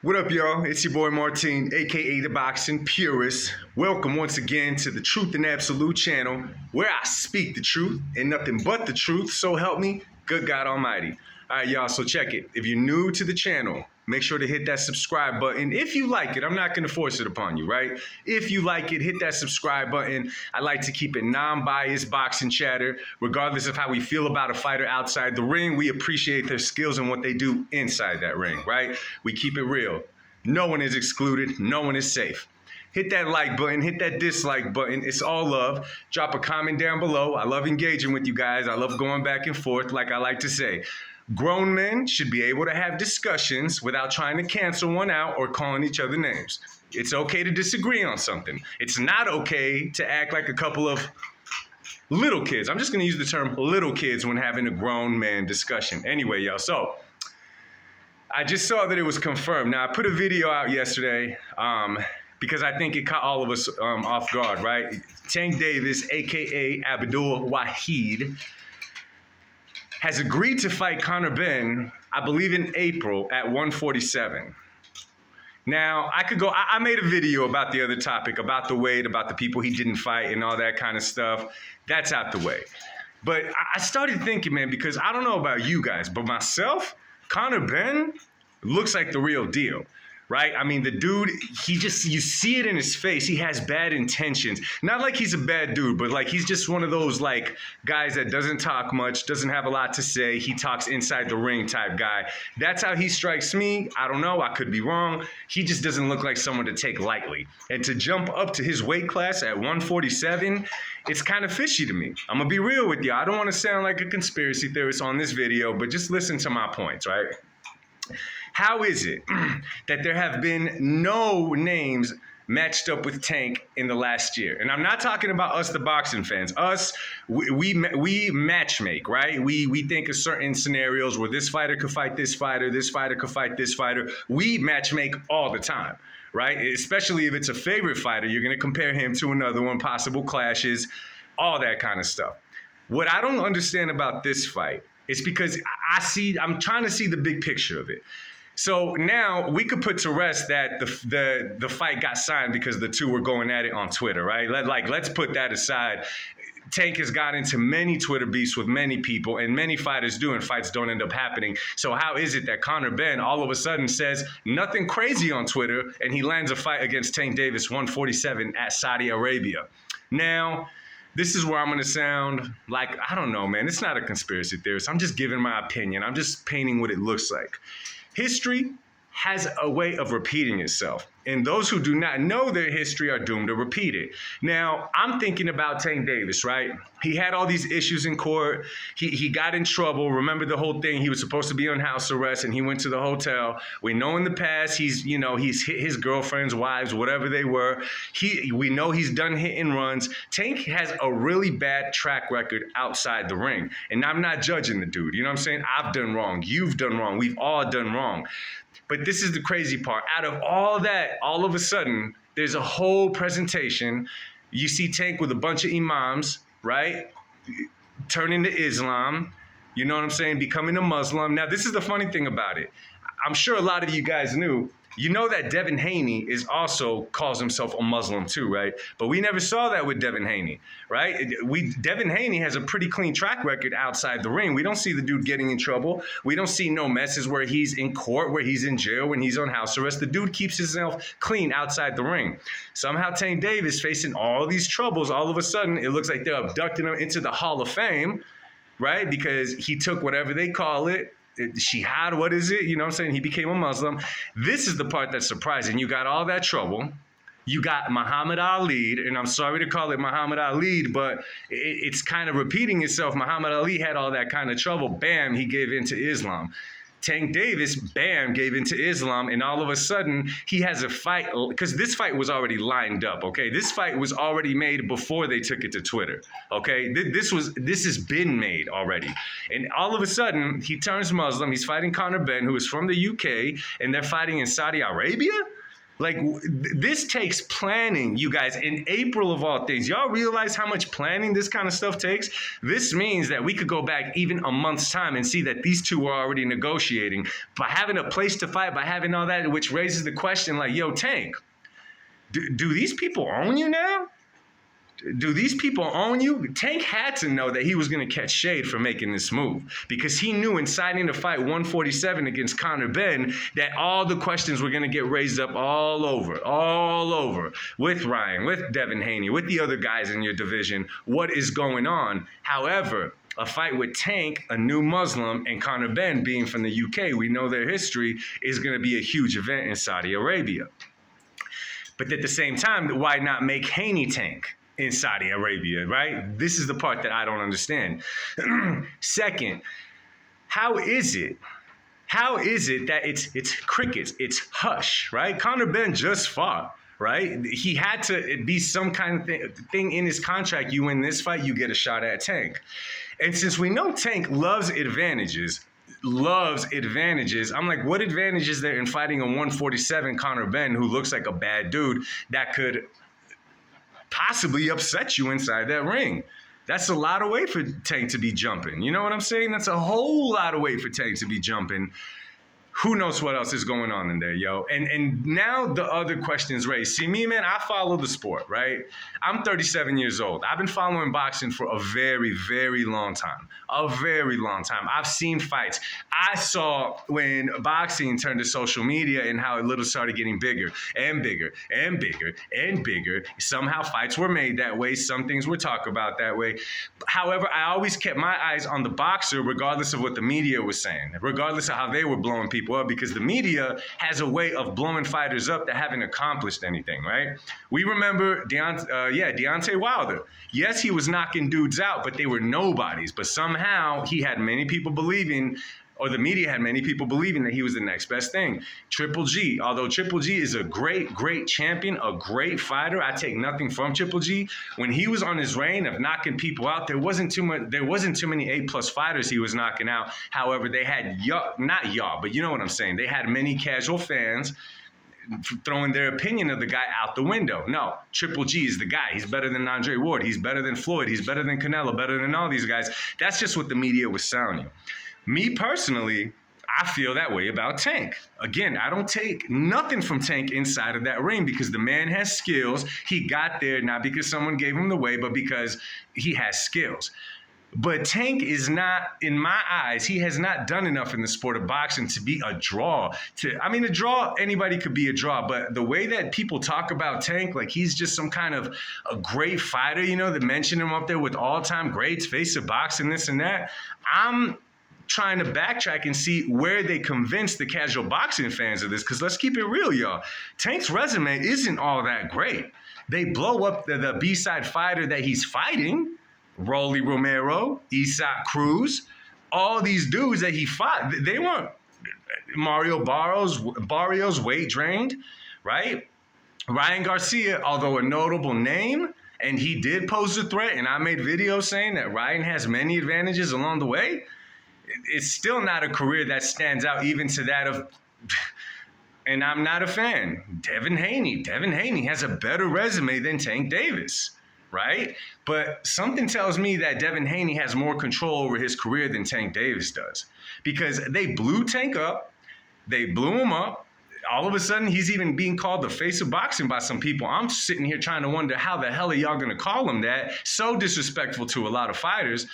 What up, y'all? It's your boy Martin, aka the Boxing Purist. Welcome once again to the Truth and Absolute channel, where I speak the truth and nothing but the truth. So help me, good God Almighty. All right, y'all. So check it. If you're new to the channel, make sure to hit that subscribe button. If you like it, I'm not going to force it upon you, right? If you like it, hit that subscribe button. I like to keep it non-biased boxing chatter, regardless of how we feel about a fighter outside the ring. We appreciate their skills and what they do inside that ring, right? We keep it real. No one is excluded. No one is safe. Hit that like button, hit that dislike button. It's all love. Drop a comment down below. I love engaging with you guys. I love going back and forth, like I like to say. Grown men should be able to have discussions without trying to cancel one out or calling each other names. It's okay to disagree on something. It's not okay to act like a couple of little kids. I'm just going to use the term little kids when having a grown man discussion. Anyway, y'all, so I just saw that it was confirmed. Now, I put a video out yesterday because I think it caught all of us off guard, right? Tank Davis, a.k.a. Abdul Wahid, has agreed to fight Conor benn, I believe in April at 147. Now, I made a video about the other topic, about the weight, about the people he didn't fight and all that kind of stuff. That's out the way. But I started thinking, man, because I don't know about you guys, but myself, Conor benn looks like the real deal. Right? I mean, the dude, you see it in his face. He has bad intentions. Not like he's a bad dude, but like he's just one of those like guys that doesn't talk much, doesn't have a lot to say. He talks inside the ring type guy. That's how he strikes me. I don't know. I could be wrong. He just doesn't look like someone to take lightly. And to jump up to his weight class at 147, it's kind of fishy to me. I'm going to be real with you. I don't want to sound like a conspiracy theorist on this video, but just listen to my points, right? How is it that there have been no names matched up with Tank in the last year? And I'm not talking about us, the boxing fans. Us, we matchmake, right? We think of certain scenarios where this fighter could fight this fighter could fight this fighter. We matchmake all the time, right? Especially if it's a favorite fighter, you're going to compare him to another one, possible clashes, all that kind of stuff. What I don't understand about this fight is because I'm trying to see the big picture of it. So now we could put to rest that the fight got signed because the two were going at it on Twitter, right? Let's put that aside. Tank has got into many Twitter beefs with many people, and many fighters do, and fights don't end up happening. So how is it that Conor benn all of a sudden says nothing crazy on Twitter, and he lands a fight against Tank Davis 147 at Saudi Arabia? Now, this is where I'm going to sound like, I don't know, man. It's not a conspiracy theorist. I'm just giving my opinion. I'm just painting what it looks like. History has a way of repeating itself, and those who do not know their history are doomed to repeat it. Now, I'm thinking about Tank Davis, right? He had all these issues in court. He got in trouble. Remember the whole thing? He was supposed to be on house arrest, and he went to the hotel. We know in the past he's hit his girlfriend's wives, whatever they were. We know he's done hit and runs. Tank has a really bad track record outside the ring, and I'm not judging the dude. You know what I'm saying? I've done wrong. You've done wrong. We've all done wrong. But this is the crazy part. Out of all that, all of a sudden, there's a whole presentation. You see Tank with a bunch of imams, right? Turning to Islam. You know what I'm saying? Becoming a Muslim. Now, this is the funny thing about it. I'm sure a lot of you guys knew. You know that Devin Haney also calls himself a Muslim too, right? But we never saw that with Devin Haney, right? Devin Haney has a pretty clean track record outside the ring. We don't see the dude getting in trouble. We don't see no messes where he's in court, where he's in jail, when he's on house arrest. The dude keeps himself clean outside the ring. Somehow Tank Davis facing all these troubles, all of a sudden it looks like they're abducting him into the Hall of Fame, right? Because he took whatever they call it, Shihad, what is it? You know what I'm saying? He became a Muslim. This is the part that's surprising. You got all that trouble. You got Muhammad Ali, and I'm sorry to call it Muhammad Ali, but it's kind of repeating itself. Muhammad Ali had all that kind of trouble. Bam, he gave in to Islam. Tank Davis, bam, gave into Islam, and all of a sudden he has a fight, because this fight was already lined up, okay? This fight was already made before they took it to Twitter, okay? This has been made already. And all of a sudden, he turns Muslim. He's fighting Conor benn, who is from the UK, and they're fighting in Saudi Arabia? Like, this takes planning, you guys, in April of all things. Y'all realize how much planning this kind of stuff takes? This means that we could go back even a month's time and see that these two were already negotiating by having a place to fight, by having all that, which raises the question like, yo, Tank, do these people own you now? Do these people own you? Tank had to know that he was going to catch shade for making this move because he knew in signing to fight 147 against Conor benn that all the questions were going to get raised up all over with Ryan, with Devin Haney, with the other guys in your division. What is going on? However, a fight with Tank, a new Muslim, and Conor benn being from the UK, we know their history, is going to be a huge event in Saudi Arabia. But at the same time, why not make Haney Tank in Saudi Arabia, right? This is the part that I don't understand. Second, how is it that it's crickets, it's hush, right? Conor benn just fought, right? He had to be some kind of thing in his contract. You win this fight, you get a shot at Tank. And since we know Tank loves advantages, I'm like, what advantage is there in fighting a 147 Conor benn who looks like a bad dude that could possibly upset you inside that ring? That's a lot of weight for Tank to be jumping. You know what I'm saying? That's a whole lot of weight for Tank to be jumping. Who knows what else is going on in there, yo? And now the other question is raised. See, me, man, I follow the sport, right? I'm 37 years old. I've been following boxing for a very, very long time. I've seen fights. I saw when boxing turned to social media and how it little started getting bigger and bigger and bigger and bigger. Somehow fights were made that way. Some things were talked about that way. However, I always kept my eyes on the boxer regardless of what the media was saying, regardless of how they were blowing people up, because the media has a way of blowing fighters up that haven't accomplished anything, right? We remember Deontay Wilder. Yes, he was knocking dudes out, but they were nobodies. But somehow he had many people believing, or the media had many people believing that he was the next best thing. Triple G, although Triple G is a great, great champion, a great fighter, I take nothing from Triple G. When he was on his reign of knocking people out, there wasn't too many A+ fighters he was knocking out. However, they had but you know what I'm saying. They had many casual fans throwing their opinion of the guy out the window. No, Triple G is the guy. He's better than Andre Ward. He's better than Floyd. He's better than Canelo, better than all these guys. That's just what the media was selling you. Me personally, I feel that way about Tank. Again, I don't take nothing from Tank inside of that ring because the man has skills. He got there not because someone gave him the way, but because he has skills. But Tank is not, in my eyes, he has not done enough in the sport of boxing to be a draw. A draw, anybody could be a draw, but the way that people talk about Tank, like he's just some kind of a great fighter, you know, they mention him up there with all-time greats, face of boxing, this and that. I'm trying to backtrack and see where they convince the casual boxing fans of this, because let's keep it real, y'all. Tank's resume isn't all that great. They blow up the B-side fighter that he's fighting, Rolly Romero, Isaac Cruz, all these dudes that he fought, they weren't Mario Barrios weight drained, right? Ryan Garcia, although a notable name, and he did pose a threat, and I made videos saying that Ryan has many advantages along the way, it's still not a career that stands out even to that of, and I'm not a fan, Devin Haney. Devin Haney has a better resume than Tank Davis, right? But something tells me that Devin Haney has more control over his career than Tank Davis does, because they blew Tank up, they blew him up. All of a sudden, he's even being called the face of boxing by some people. I'm sitting here trying to wonder how the hell are y'all going to call him that? So disrespectful to a lot of fighters.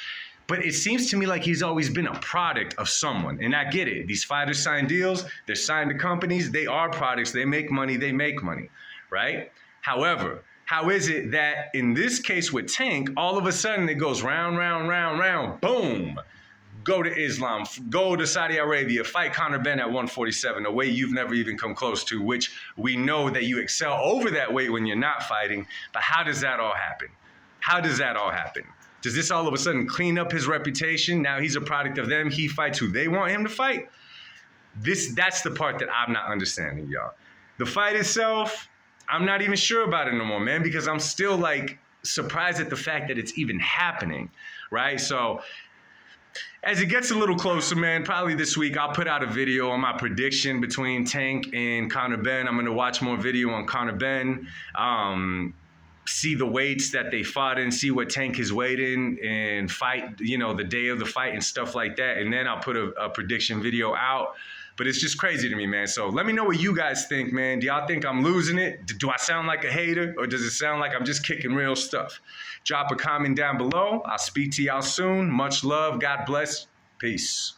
But it seems to me like he's always been a product of someone. And I get it. These fighters sign deals. They're signed to companies. They are products. They make money, right? However, how is it that in this case with Tank, all of a sudden it goes round, round, round, round, boom. Go to Islam, go to Saudi Arabia, fight Conor benn at 147, a weight you've never even come close to, which we know that you excel over that weight when you're not fighting. But how does that all happen? Does this all of a sudden clean up his reputation? Now he's a product of them. He fights who they want him to fight. That's the part that I'm not understanding, y'all. The fight itself, I'm not even sure about it no more, man, because I'm still like surprised at the fact that it's even happening, right? So As it gets a little closer, man, probably this week I'll put out a video on my prediction between Tank and Conor benn. I'm going to watch more video on Conor benn, see the weights that they fought in, see what Tank is weighing, and fight, the day of the fight and stuff like that. And then I'll put a prediction video out. But it's just crazy to me, man. So let me know what you guys think, man. Do y'all think I'm losing it? Do I sound like a hater? Or does it sound like I'm just kicking real stuff? Drop a comment down below. I'll speak to y'all soon. Much love. God bless. Peace.